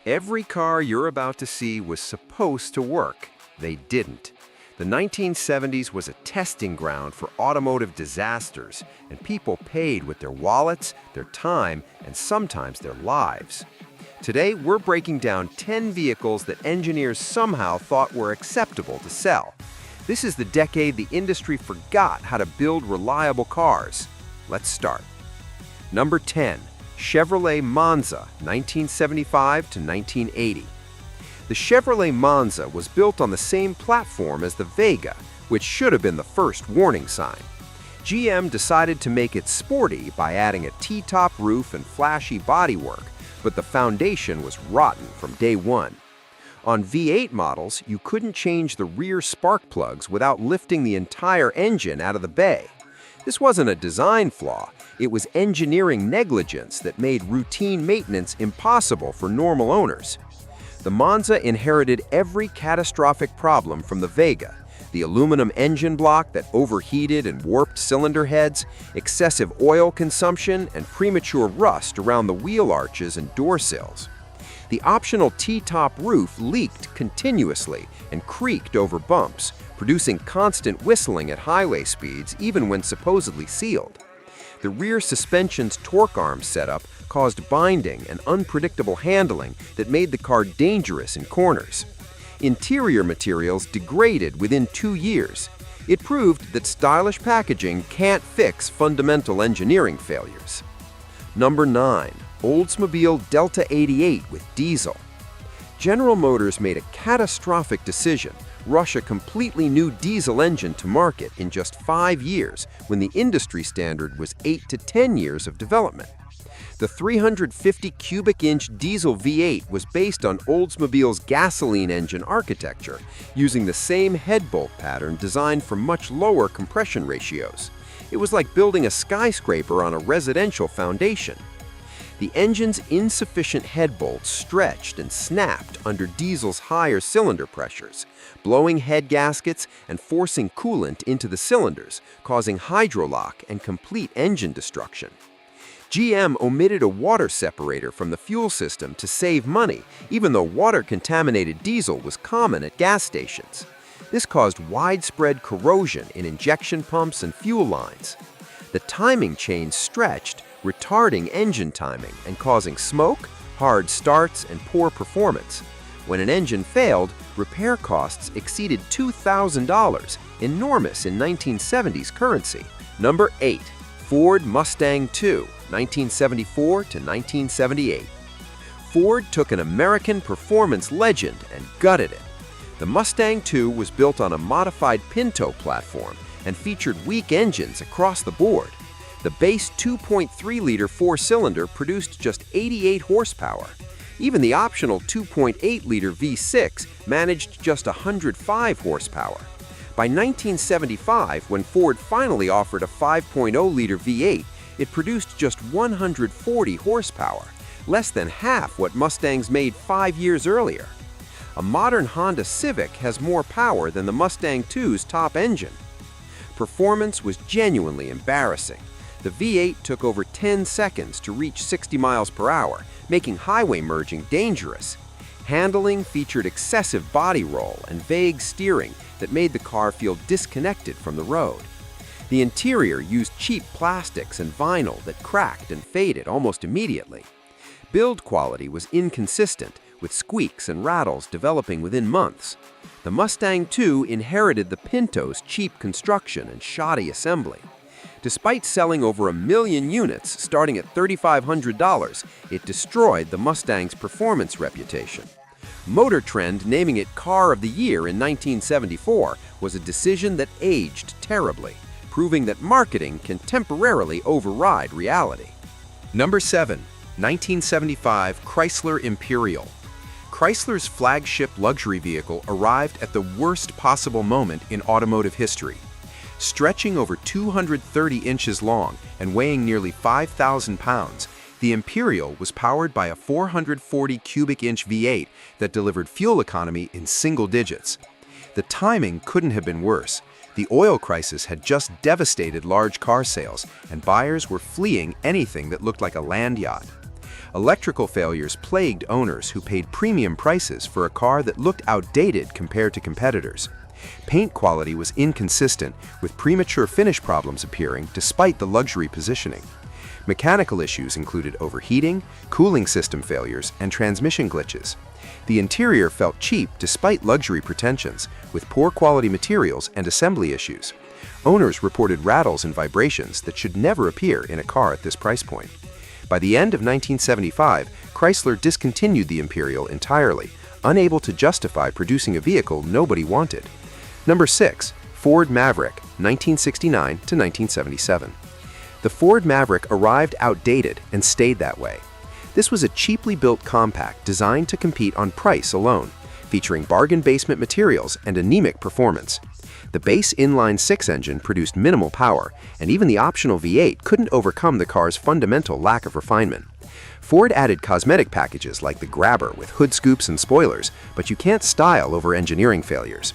Every car you're about to see was supposed to work. They didn't. The 1970s was a testing ground for automotive disasters, and people paid with their wallets, their time, and sometimes their lives. Today, we're breaking down 10 vehicles that engineers somehow thought were acceptable to sell. This is the decade the industry forgot how to build reliable cars. Let's start. Number 10. Chevrolet Monza, 1975 to 1980. The Chevrolet Monza was built on the same platform as the Vega, which should have been the first warning sign. GM decided to make it sporty by adding a T-top roof and flashy bodywork, but the foundation was rotten from day one. On V8 models, you couldn't change the rear spark plugs without lifting the entire engine out of the bay. This wasn't a design flaw, it was engineering negligence that made routine maintenance impossible for normal owners. The Monza inherited every catastrophic problem from the Vega: the aluminum engine block that overheated and warped cylinder heads, excessive oil consumption, and premature rust around the wheel arches and door sills. The optional T-top roof leaked continuously and creaked over bumps, producing constant whistling at highway speeds even when supposedly sealed. The rear suspension's torque arm setup caused binding and unpredictable handling that made the car dangerous in corners. Interior materials degraded within 2 years. It proved that stylish packaging can't fix fundamental engineering failures. Number 9. Oldsmobile Delta 88 with diesel. General Motors made a catastrophic decision: rush a completely new diesel engine to market in just 5 years when the industry standard was 8 to 10 years of development. The 350 cubic inch diesel V8 was based on Oldsmobile's gasoline engine architecture, using the same head bolt pattern designed for much lower compression ratios. It was like building a skyscraper on a residential foundation. The engine's insufficient head bolts stretched and snapped under diesel's higher cylinder pressures, blowing head gaskets and forcing coolant into the cylinders, causing hydrolock and complete engine destruction. GM omitted a water separator from the fuel system to save money, even though water-contaminated diesel was common at gas stations. This caused widespread corrosion in injection pumps and fuel lines. The timing chain stretched, retarding engine timing and causing smoke, hard starts, and poor performance. When an engine failed, repair costs exceeded $2,000, enormous in 1970s currency. Number 8. Ford Mustang II, 1974 to 1978. Ford took an American performance legend and gutted it. The Mustang II was built on a modified Pinto platform and featured weak engines across the board. The base 2.3-liter four-cylinder produced just 88 horsepower. Even the optional 2.8-liter V6 managed just 105 horsepower. By 1975, when Ford finally offered a 5.0-liter V8, it produced just 140 horsepower, less than half what Mustangs made 5 years earlier. A modern Honda Civic has more power than the Mustang II's top engine. Performance was genuinely embarrassing. The V8 took over 10 seconds to reach 60 miles per hour, making highway merging dangerous. Handling featured excessive body roll and vague steering that made the car feel disconnected from the road. The interior used cheap plastics and vinyl that cracked and faded almost immediately. Build quality was inconsistent, with squeaks and rattles developing within months. The Mustang II inherited the Pinto's cheap construction and shoddy assembly. Despite selling over 1 million units starting at $3,500, it destroyed the Mustang's performance reputation. Motor Trend naming it Car of the Year in 1974 was a decision that aged terribly, proving that marketing can temporarily override reality. Number 7. 1975 Chrysler Imperial. Chrysler's flagship luxury vehicle arrived at the worst possible moment in automotive history. Stretching over 230 inches long and weighing nearly 5,000 pounds, the Imperial was powered by a 440 cubic inch V8 that delivered fuel economy in single digits. The timing couldn't have been worse. The oil crisis had just devastated large car sales, and buyers were fleeing anything that looked like a land yacht. Electrical failures plagued owners who paid premium prices for a car that looked outdated compared to competitors. Paint quality was inconsistent, with premature finish problems appearing despite the luxury positioning. Mechanical issues included overheating, cooling system failures, and transmission glitches. The interior felt cheap despite luxury pretensions, with poor quality materials and assembly issues. Owners reported rattles and vibrations that should never appear in a car at this price point. By the end of 1975, Chrysler discontinued the Imperial entirely, unable to justify producing a vehicle nobody wanted. Number 6. Ford Maverick, 1969 to 1977. The Ford Maverick arrived outdated and stayed that way. This was a cheaply built compact designed to compete on price alone, featuring bargain basement materials and anemic performance. The base inline-six engine produced minimal power, and even the optional V8 couldn't overcome the car's fundamental lack of refinement. Ford added cosmetic packages like the Grabber with hood scoops and spoilers, but you can't style over engineering failures.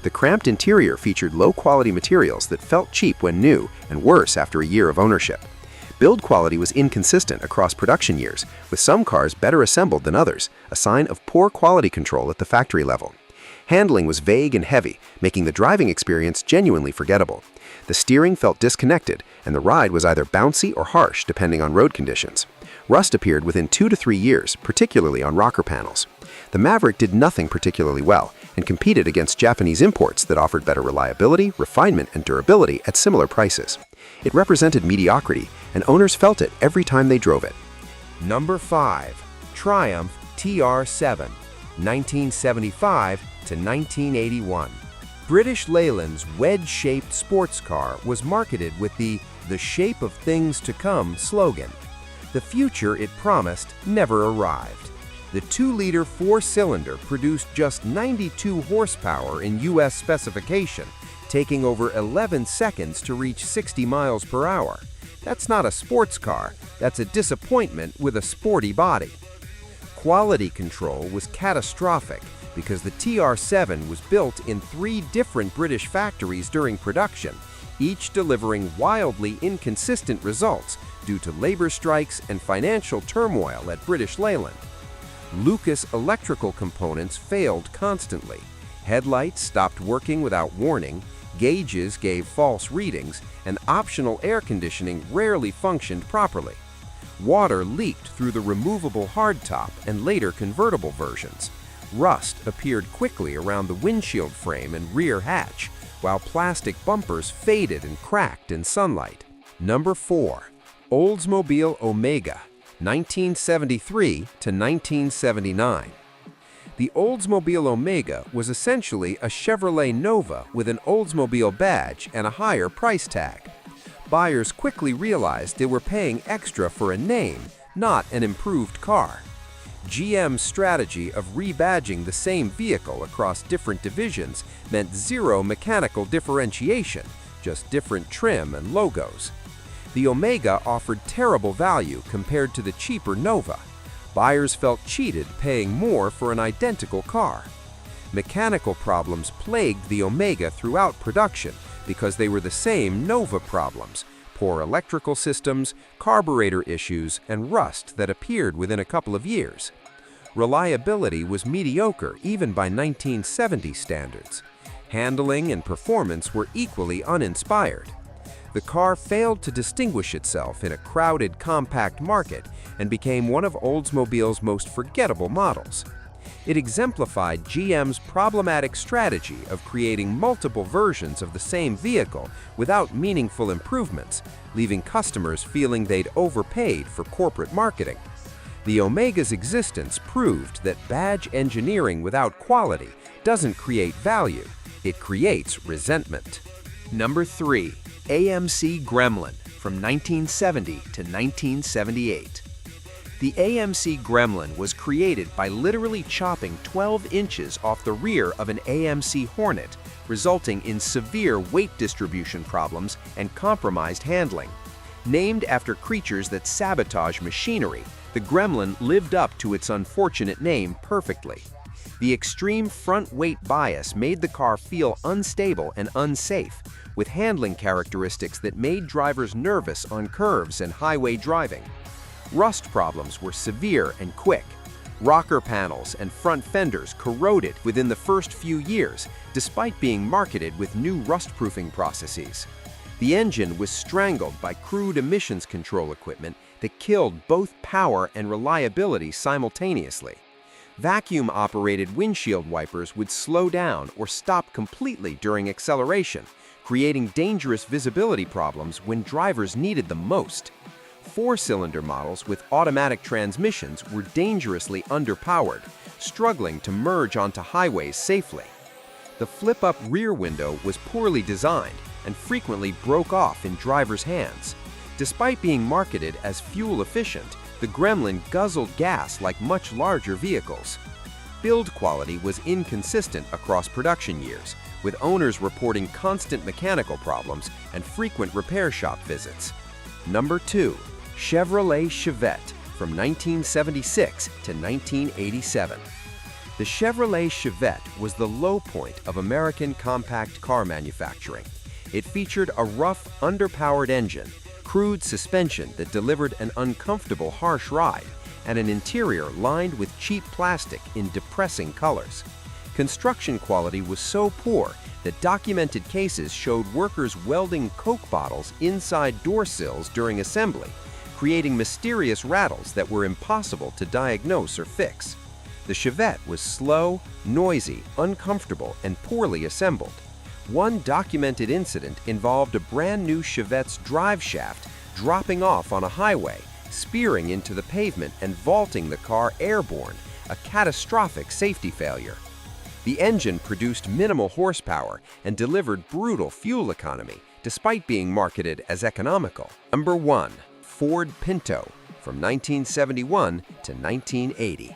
The cramped interior featured low-quality materials that felt cheap when new and worse after a year of ownership. Build quality was inconsistent across production years, with some cars better assembled than others, a sign of poor quality control at the factory level. Handling was vague and heavy, making the driving experience genuinely forgettable. The steering felt disconnected, and the ride was either bouncy or harsh depending on road conditions. Rust appeared within 2 to 3 years, particularly on rocker panels. The Maverick did nothing particularly well, and competed against Japanese imports that offered better reliability, refinement, and durability at similar prices. It represented mediocrity, and owners felt it every time they drove it. Number 5. Triumph TR7, 1975 to 1981. British Leyland's wedge-shaped sports car was marketed with the shape of things to come slogan. The future it promised never arrived. The 2-liter 4-cylinder produced just 92 horsepower in U.S. specification, taking over 11 seconds to reach 60 miles per hour. That's not a sports car, that's a disappointment with a sporty body. Quality control was catastrophic because the TR7 was built in 3 different British factories during production, each delivering wildly inconsistent results due to labor strikes and financial turmoil at British Leyland. Lucas electrical components failed constantly. Headlights stopped working without warning, gauges gave false readings, and optional air conditioning rarely functioned properly. Water leaked through the removable hardtop and later convertible versions. Rust appeared quickly around the windshield frame and rear hatch, while plastic bumpers faded and cracked in sunlight. Number 4. Oldsmobile Omega, 1973 to 1979. The Oldsmobile Omega was essentially a Chevrolet Nova with an Oldsmobile badge and a higher price tag. Buyers quickly realized they were paying extra for a name, not an improved car. GM's strategy of rebadging the same vehicle across different divisions meant zero mechanical differentiation, just different trim and logos. The Omega offered terrible value compared to the cheaper Nova. Buyers felt cheated paying more for an identical car. Mechanical problems plagued the Omega throughout production because they were the same Nova problems: poor electrical systems, carburetor issues, and rust that appeared within a couple of years. Reliability was mediocre even by 1970 standards. Handling and performance were equally uninspired. The car failed to distinguish itself in a crowded, compact market and became one of Oldsmobile's most forgettable models. It exemplified GM's problematic strategy of creating multiple versions of the same vehicle without meaningful improvements, leaving customers feeling they'd overpaid for corporate marketing. The Omega's existence proved that badge engineering without quality doesn't create value, it creates resentment. Number 3. AMC Gremlin, from 1970 to 1978. The AMC Gremlin was created by literally chopping 12 inches off the rear of an AMC Hornet, resulting in severe weight distribution problems and compromised handling. Named after creatures that sabotage machinery, the Gremlin lived up to its unfortunate name perfectly. The extreme front weight bias made the car feel unstable and unsafe, with handling characteristics that made drivers nervous on curves and highway driving. Rust problems were severe and quick. Rocker panels and front fenders corroded within the first few years, despite being marketed with new rust-proofing processes. The engine was strangled by crude emissions control equipment that killed both power and reliability simultaneously. Vacuum-operated windshield wipers would slow down or stop completely during acceleration, creating dangerous visibility problems when drivers needed them most. Four-cylinder models with automatic transmissions were dangerously underpowered, struggling to merge onto highways safely. The flip-up rear window was poorly designed and frequently broke off in drivers' hands. Despite being marketed as fuel-efficient, the Gremlin guzzled gas like much larger vehicles. Build quality was inconsistent across production years, with owners reporting constant mechanical problems and frequent repair shop visits. Number 2. Chevrolet Chevette from 1976 to 1987. The Chevrolet Chevette was the low point of American compact car manufacturing. It featured a rough, underpowered engine, crude suspension that delivered an uncomfortable, harsh ride, and an interior lined with cheap plastic in depressing colors. Construction quality was so poor that documented cases showed workers welding Coke bottles inside door sills during assembly, creating mysterious rattles that were impossible to diagnose or fix. The Chevette was slow, noisy, uncomfortable, and poorly assembled. One documented incident involved a brand new Chevette's drive shaft dropping off on a highway, spearing into the pavement and vaulting the car airborne, a catastrophic safety failure. The engine produced minimal horsepower and delivered brutal fuel economy, despite being marketed as economical. Number 1. Ford Pinto from 1971 to 1980.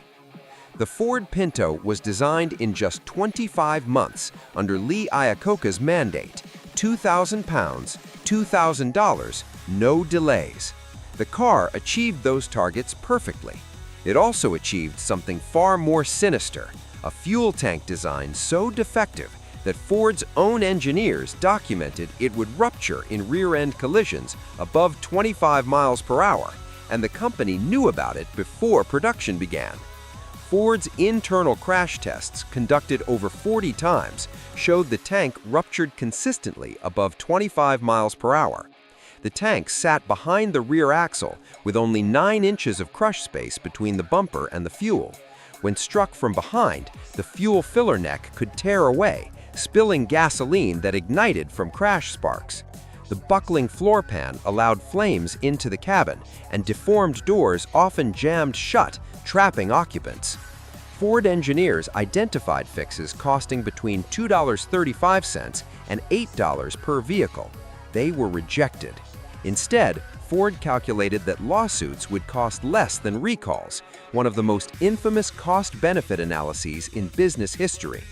The Ford Pinto was designed in just 25 months under Lee Iacocca's mandate: 2,000 pounds, $2,000, no delays. The car achieved those targets perfectly. It also achieved something far more sinister: a fuel tank design so defective that Ford's own engineers documented it would rupture in rear-end collisions above 25 miles per hour, and the company knew about it before production began. Ford's internal crash tests, conducted over 40 times, showed the tank ruptured consistently above 25 miles per hour. The tank sat behind the rear axle with only 9 inches of crush space between the bumper and the fuel. When struck from behind, the fuel filler neck could tear away, spilling gasoline that ignited from crash sparks. The buckling floor pan allowed flames into the cabin, and deformed doors often jammed shut, trapping occupants. Ford engineers identified fixes costing between $2.35 and $8 per vehicle. They were rejected. Instead, Ford calculated that lawsuits would cost less than recalls, one of the most infamous cost-benefit analyses in business history.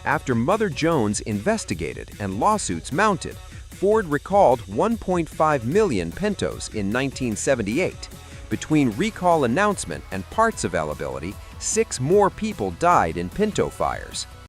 After Mother Jones investigated and lawsuits mounted, Ford recalled 1.5 million Pintos in 1978. Between recall announcement and parts availability, 6 more people died in Pinto fires.